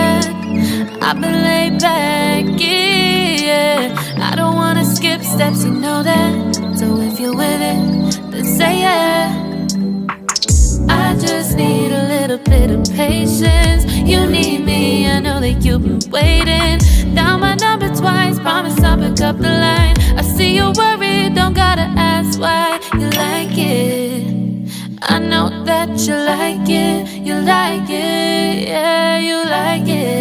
that. I've been laid back, yeah. I don't wanna skip steps, you know that. So if you're with it, then say yeah. I just need a little bit of patience. You need me, I know that you've been waiting. Down my number twice, promise I'll pick up the line. I see you're worried, don't gotta ask why. You like it, I know that you like it. You like it, yeah, you like it.